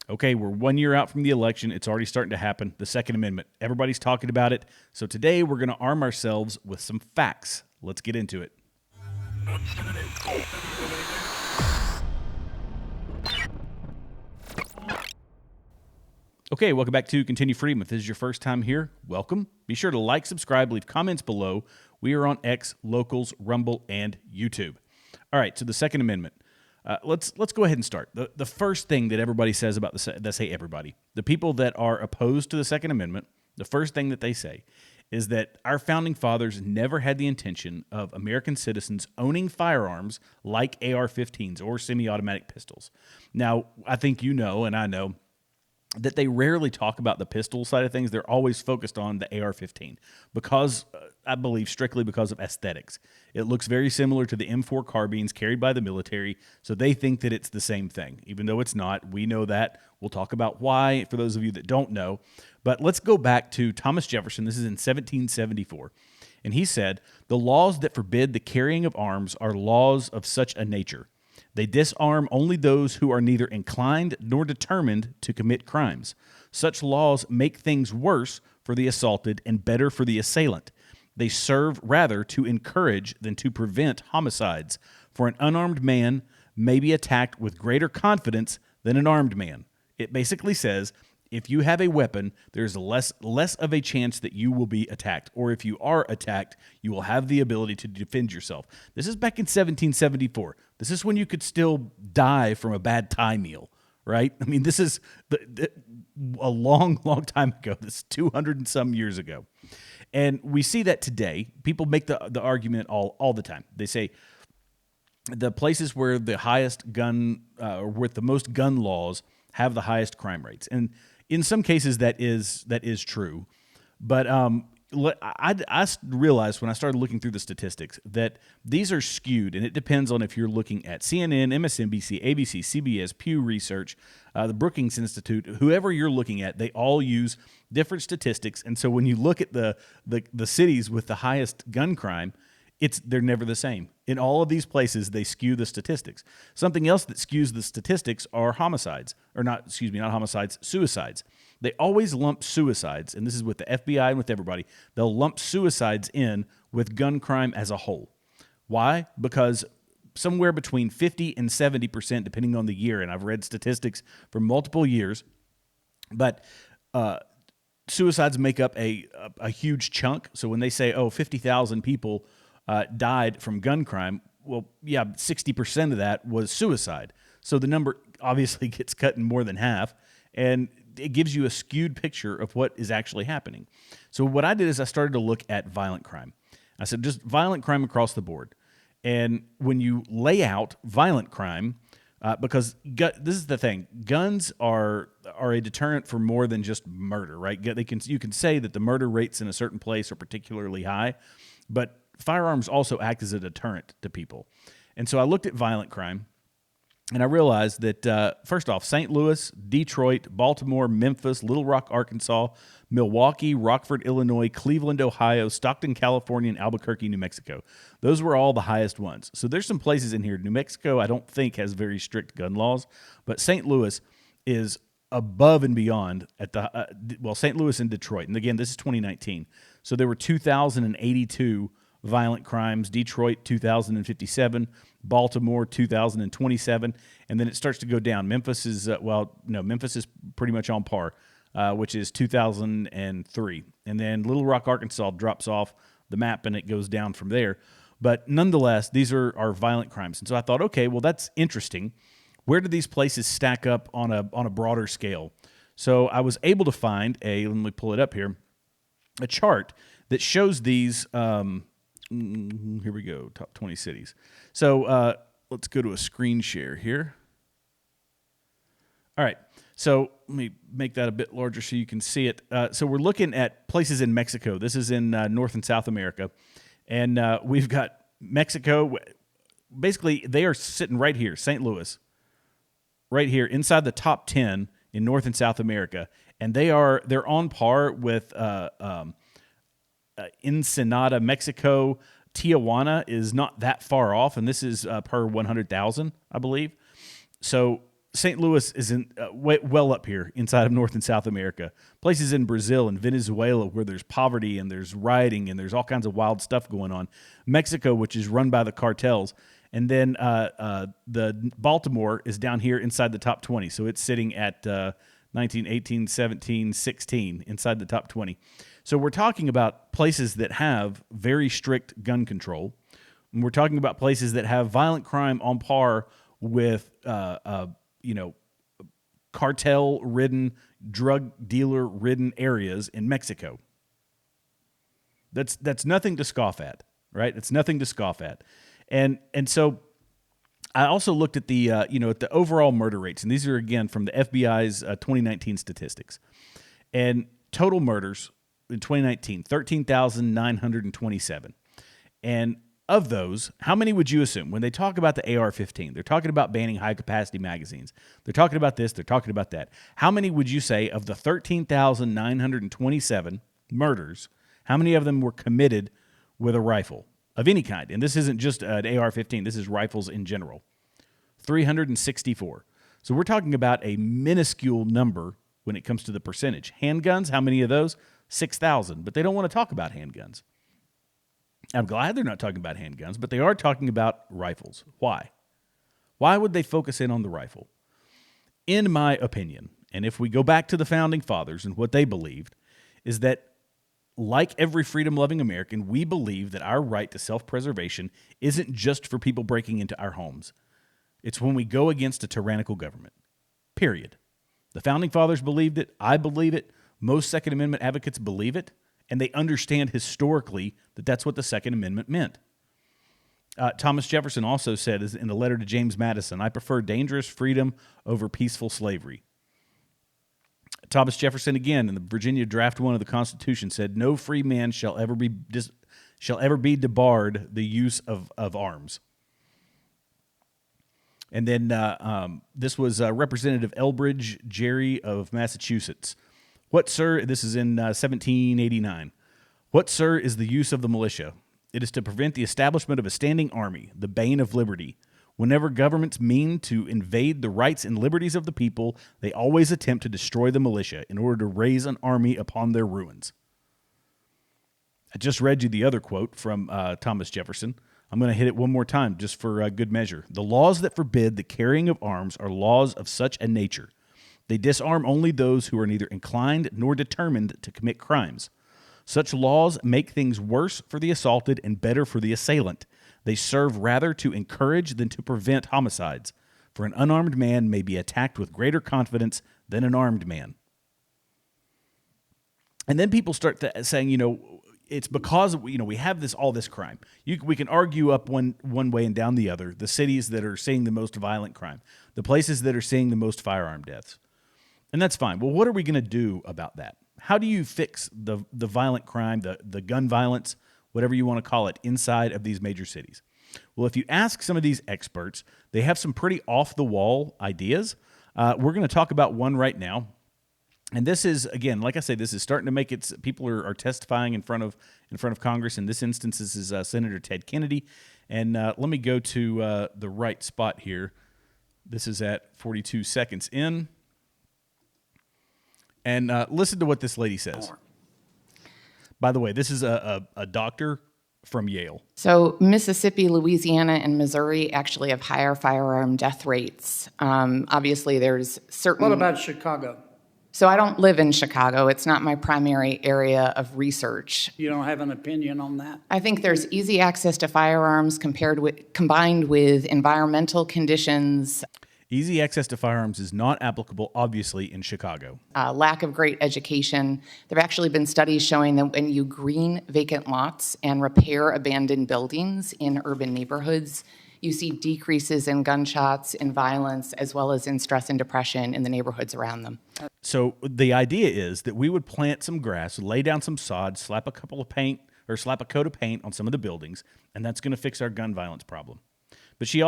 Okay, we're 1 year out from the election. It's already starting to happen. The Second Amendment. Everybody's talking about it. So today we're going to arm ourselves with some facts. Let's get into it. Okay, welcome back to Continue Freedom. If this is your first time here, welcome. Be sure to like, subscribe, leave comments below. We are on X, Locals, Rumble, and YouTube. All right, so the Second Amendment. Let's go ahead and start. The first thing that everybody says about the people that are opposed to the Second Amendment, the first thing that they say is that our founding fathers never had the intention of American citizens owning firearms like AR-15s or semi-automatic pistols. Now, I think you know, and I know, that they rarely talk about the pistol side of things. They're always focused on the AR-15 because, I believe, strictly because of aesthetics. It looks very similar to the M4 carbines carried by the military, so they think that it's the same thing, even though it's not. We know that. We'll talk about why for those of you that don't know. But let's go back to Thomas Jefferson. This is in 1774. And he said, "The laws that forbid the carrying of arms are laws of such a nature. They disarm only those who are neither inclined nor determined to commit crimes. Such laws make things worse for the assaulted and better for the assailant. They serve rather to encourage than to prevent homicides, for an unarmed man may be attacked with greater confidence than an armed man." It basically says, if you have a weapon, there's less of a chance that you will be attacked. Or if you are attacked, you will have the ability to defend yourself. This is back in 1774. This is when you could still die from a bad Thai meal, right? I mean, this is a long, long time ago. This is 200 and some years ago. And we see that today. People make the argument all the time. They say the places where the highest gun, or with the most gun laws, have the highest crime rates. And in some cases, that is true. But I realized when I started looking through the statistics that these are skewed, and it depends on if you're looking at CNN, MSNBC, ABC, CBS, Pew Research, the Brookings Institute, whoever you're looking at, they all use different statistics. And so when you look at the cities with the highest gun crime, they're never the same. In all of these places, they skew the statistics. Something else that skews the statistics are not homicides, suicides. They always lump suicides, and this is with the FBI and with everybody, they'll lump suicides in with gun crime as a whole. Why? Because somewhere between 50 and 70%, depending on the year, and I've read statistics for multiple years, but suicides make up a huge chunk. So when they say, 50,000 people died from gun crime, well, yeah, 60% of that was suicide. So the number obviously gets cut in more than half, and it gives you a skewed picture of what is actually happening. So what I did is I started to look at violent crime. I said just violent crime across the board. And when you lay out violent crime, because this is the thing, guns are a deterrent for more than just murder, right? You can say that the murder rates in a certain place are particularly high, but firearms also act as a deterrent to people. And so I looked at violent crime, and I realized that, first off, St. Louis, Detroit, Baltimore, Memphis, Little Rock, Arkansas, Milwaukee, Rockford, Illinois, Cleveland, Ohio, Stockton, California, and Albuquerque, New Mexico. Those were all the highest ones. So there's some places in here. New Mexico, I don't think, has very strict gun laws, but St. Louis is above and beyond at St. Louis and Detroit. And again, this is 2019. So there were 2,082 violent crimes, Detroit 2,057, Baltimore 2,027, and then it starts to go down. Memphis is pretty much on par, which is 2,003, and then Little Rock, Arkansas drops off the map and it goes down from there. But nonetheless, these are violent crimes, and so I thought, okay, well that's interesting. Where do these places stack up on a broader scale? So I was able to find let me pull it up here, a chart that shows these. Here we go, top 20 cities. So let's go to a screen share here. All right, so let me make that a bit larger so you can see it. So we're looking at places in Mexico. This is in North and South America. And we've got Mexico. Basically, they are sitting right here, St. Louis, right here inside the top 10 in North and South America. And they're on par with Ensenada, Mexico. Tijuana is not that far off, and this is per 100,000, I believe. So St. Louis is well up here inside of North and South America. Places in Brazil and Venezuela where there's poverty and there's rioting and there's all kinds of wild stuff going on. Mexico, which is run by the cartels. And then the Baltimore is down here inside the top 20. So it's sitting at 19, 18, 17, 16 inside the top 20. So we're talking about places that have very strict gun control. And we're talking about places that have violent crime on par with, cartel-ridden, drug dealer-ridden areas in Mexico. That's nothing to scoff at, right? It's nothing to scoff at. And so I also looked at the at the overall murder rates, and these are again from the FBI's 2019 statistics. And total murders in 2019, 13,927. And of those, how many would you assume when they talk about the AR-15? They're talking about banning high-capacity magazines. They're talking about this. They're talking about that. How many would you say of the 13,927 murders? How many of them were committed with a rifle of any kind? And this isn't just an AR-15. This is rifles in general. 364. So we're talking about a minuscule number when it comes to the percentage. Handguns, how many of those? 6,000. But they don't want to talk about handguns. I'm glad they're not talking about handguns, but they are talking about rifles. Why? Why would they focus in on the rifle? In my opinion, and if we go back to the Founding Fathers and what they believed, is that like every freedom-loving American, we believe that our right to self-preservation isn't just for people breaking into our homes. It's when we go against a tyrannical government, period. The Founding Fathers believed it. I believe it. Most Second Amendment advocates believe it. And they understand historically that that's what the Second Amendment meant. Thomas Jefferson also said in a letter to James Madison, "I prefer dangerous freedom over peaceful slavery." Thomas Jefferson, again, in the Virginia Draft 1 of the Constitution, said, "No free man shall ever be debarred the use of arms." And then this was Representative Elbridge Gerry of Massachusetts. "What, sir," this is in 1789, "what, sir, is the use of the militia? It is to prevent the establishment of a standing army, the bane of liberty. Whenever governments mean to invade the rights and liberties of the people, they always attempt to destroy the militia in order to raise an army upon their ruins." I just read you the other quote from Thomas Jefferson. I'm going to hit it one more time just for good measure. "The laws that forbid the carrying of arms are laws of such a nature. They disarm only those who are neither inclined nor determined to commit crimes. Such laws make things worse for the assaulted and better for the assailant. They serve rather to encourage than to prevent homicides, for an unarmed man may be attacked with greater confidence than an armed man." And then people start saying, it's because we have all this crime. We can argue up one way and down the other. The cities that are seeing the most violent crime, the places that are seeing the most firearm deaths. And that's fine. Well, what are we going to do about that? How do you fix the violent crime, the gun violence, whatever you want to call it, inside of these major cities? Well, if you ask some of these experts, they have some pretty off-the-wall ideas. We're going to talk about one right now. And this is, again, like I say, this is starting to make it. People are testifying in front of Congress. In this instance, this is Senator Ted Kennedy. And let me go to the right spot here. This is at 42 seconds in. And listen to what this lady says. By the way, this is a doctor from Yale. So Mississippi, Louisiana, and Missouri actually have higher firearm death rates. Obviously, there's certain... What about Chicago? So I don't live in Chicago. It's not my primary area of research. You don't have an opinion on that? I think there's easy access to firearms combined with environmental conditions. Easy access to firearms is not applicable, obviously, in Chicago. Lack of great education. There have actually been studies showing that when you green vacant lots and repair abandoned buildings in urban neighborhoods, you see decreases in gunshots, in violence, as well as in stress and depression in the neighborhoods around them. So the idea is that we would plant some grass, lay down some sod, slap a coat of paint on some of the buildings, and that's going to fix our gun violence problem. But she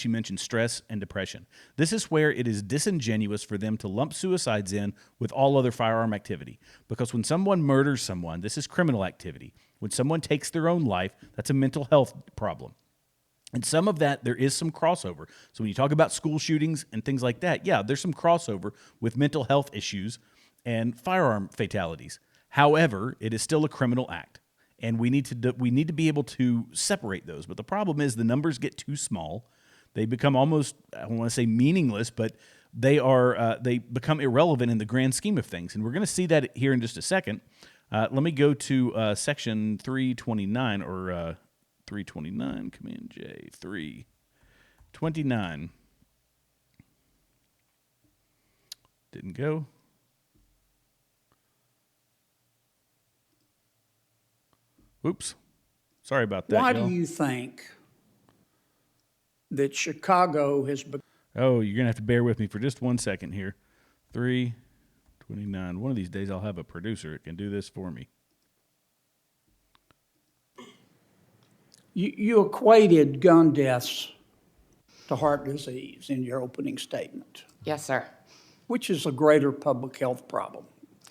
mentioned stress and depression. This is where it is disingenuous for them to lump suicides in with all other firearm activity. Because when someone murders someone, this is criminal activity. When someone takes their own life, that's a mental health problem. And some of that, there is some crossover. So when you talk about school shootings and things like that, yeah, there's some crossover with mental health issues and firearm fatalities. However, it is still a criminal act, and we need to be able to separate those. But the problem is the numbers get too small. They become almost, I don't want to say meaningless, but they become irrelevant in the grand scheme of things. And we're going to see that here in just a second. Let me go to section 329 or 329, Command J, 329. Didn't go. Oops. Sorry about that. Why y'all. do you think that Chicago has become? Oh, you're going to have to bear with me for just 1 second here. 329. One of these days I'll have a producer that can do this for me. You equated gun deaths to heart disease in your opening statement. Yes, sir. Which is a greater public health problem,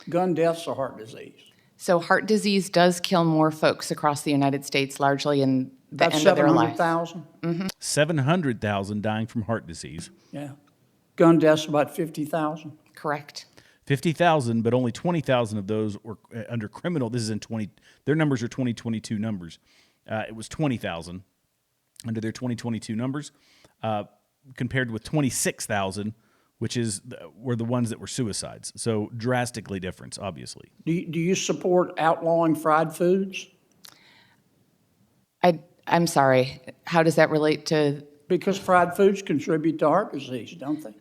gun deaths or heart disease? So heart disease does kill more folks across the United States, largely in the That's end of their life. 700,000? 700,000 dying from heart disease. Yeah. Gun deaths about 50,000? Correct. 50,000, but only 20,000 of those were under criminal. This is in 20. Their numbers are 2022 numbers. It was 20,000 under their 2022 numbers, compared with 26,000, which were the ones that were suicides. So drastically different, obviously. Do you support outlawing fried foods? I'm sorry. How does that relate to? Because fried foods contribute to heart disease, don't they?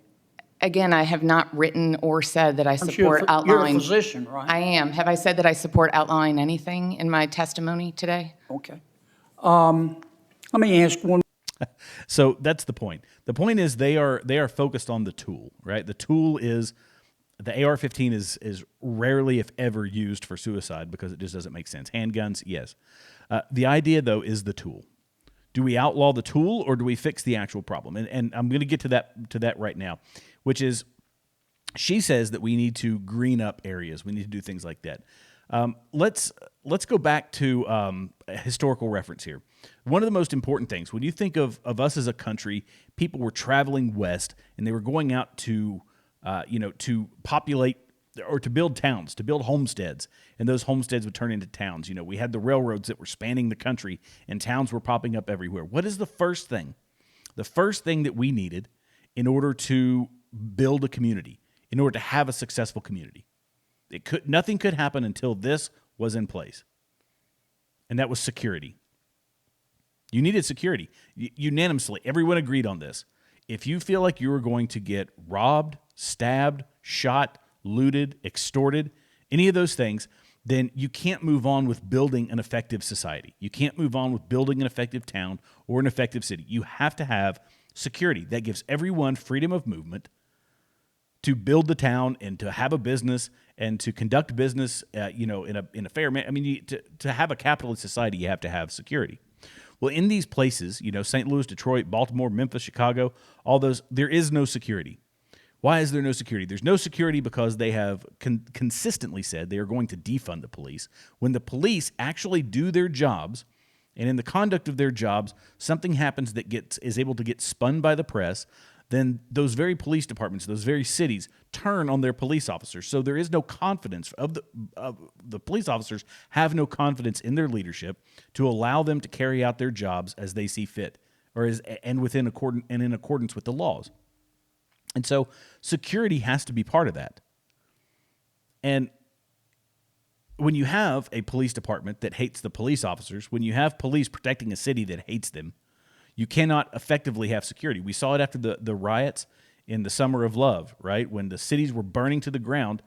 Again, I have not written or said that I I'm sure support you're a outlawing. physician, right? I am. Have I said that I support outlawing anything in my testimony today? Okay. Let me ask one. So that's the point. The point is they are focused on the tool, right? The tool is the AR-15 is rarely, if ever, used for suicide because it just doesn't make sense. Handguns, yes. The idea, though, is the tool. Do we outlaw the tool or do we fix the actual problem? And I'm going to get to that right now, which is she says that we need to green up areas. We need to do things like that. Let's go back to a historical reference here. One of the most important things, when you think of us as a country, people were traveling west and they were going out to populate or to build towns, to build homesteads, and those homesteads would turn into towns. You know, we had the railroads that were spanning the country and towns were popping up everywhere. What is the first thing? The first thing that we needed in order to build a community, in order to have a successful community? Nothing could happen until this was in place. And that was security. You needed security. Unanimously, everyone agreed on this. If you feel like you were going to get robbed, stabbed, shot, looted, extorted, any of those things, then you can't move on with building an effective society. You can't move on with building an effective town or an effective city. You have to have security. That gives everyone freedom of movement to build the town and to have a business and to conduct business, in a fair manner. I mean, to have a capitalist society, you have to have security. Well, in these places, St. Louis, Detroit, Baltimore, Memphis, Chicago, all those, there is no security. Why is there no security? There's no security because they have consistently said they are going to defund the police. When the police actually do their jobs, and in the conduct of their jobs, something happens that is able to get spun by the press, then those very police departments, those very cities, turn on their police officers. So there is no confidence of the police officers have no confidence in their leadership to allow them to carry out their jobs as they see fit, in accordance with the laws. And so security has to be part of that. And when you have a police department that hates the police officers, when you have police protecting a city that hates them, you cannot effectively have security. We saw it after the riots in the Summer of Love, right? When the cities were burning to the ground,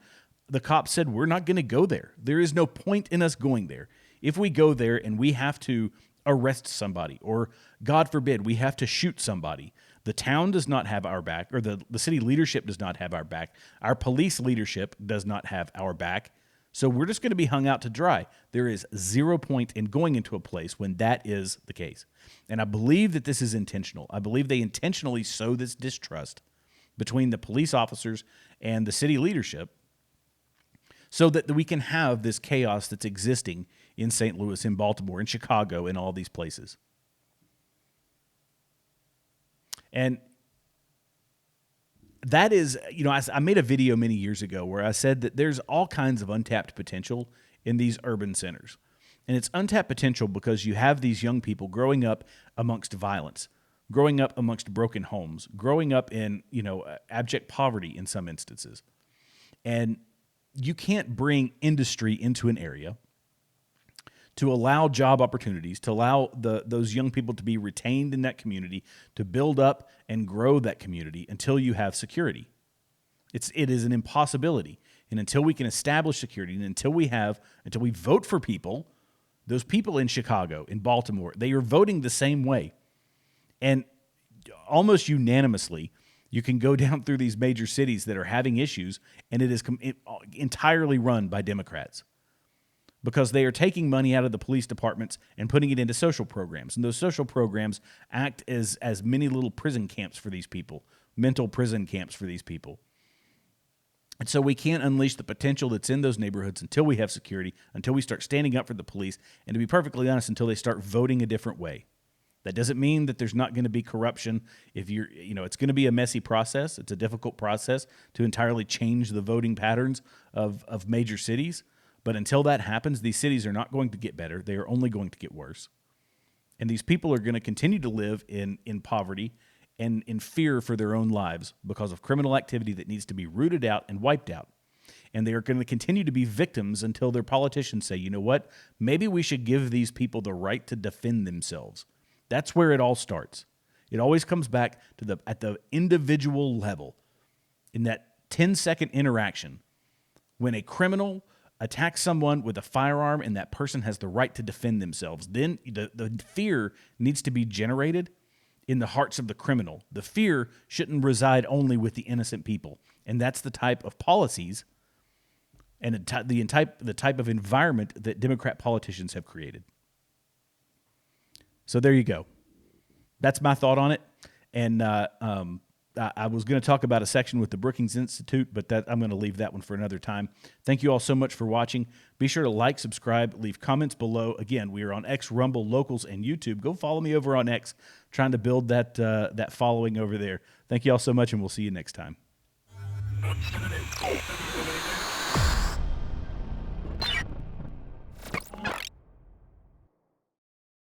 the cops said, we're not going to go there. There is no point in us going there. If we go there and we have to arrest somebody, or God forbid, we have to shoot somebody, the town does not have our back, or the city leadership does not have our back. Our police leadership does not have our back. So we're just going to be hung out to dry. There is 0 point in going into a place when that is the case. And I believe that this is intentional. I believe they intentionally sow this distrust between the police officers and the city leadership so that we can have this chaos that's existing in St. Louis, in Baltimore, in Chicago, in all these places. And that is, I made a video many years ago where I said that there's all kinds of untapped potential in these urban centers. And it's untapped potential because you have these young people growing up amongst violence, growing up amongst broken homes, growing up in, abject poverty in some instances. And you can't bring industry into an area to allow job opportunities, to allow those young people to be retained in that community, to build up and grow that community until you have security. It is an impossibility. And until we can establish security, and until we vote for people, those people in Chicago, in Baltimore, they are voting the same way. And almost unanimously, you can go down through these major cities that are having issues, and it is entirely run by Democrats because they are taking money out of the police departments and putting it into social programs. And those social programs act as many little prison camps for these people, mental prison camps for these people. And so we can't unleash the potential that's in those neighborhoods until we have security, until we start standing up for the police, and to be perfectly honest, until they start voting a different way. That doesn't mean that there's not going to be corruption. It's going to be a messy process. It's a difficult process to entirely change the voting patterns of major cities. But until that happens, these cities are not going to get better. They are only going to get worse. And these people are going to continue to live in poverty and in fear for their own lives because of criminal activity that needs to be rooted out and wiped out. And they are going to continue to be victims until their politicians say, you know what, maybe we should give these people the right to defend themselves. That's where it all starts. It always comes back to at the individual level, in that 10-second interaction, when a criminal attacks someone with a firearm and that person has the right to defend themselves, then the fear needs to be generated in the hearts of the criminal. The fear shouldn't reside only with the innocent people. And that's the type of policies and the type of environment that Democrat politicians have created. So there you go. That's my thought on it. And I was going to talk about a section with the Brookings Institute, but I'm going to leave that one for another time. Thank you all so much for watching. Be sure to like, subscribe, leave comments below. Again, we are on X, Rumble, Locals, and YouTube. Go follow me over on X, trying to build that following over there. Thank you all so much, and we'll see you next time.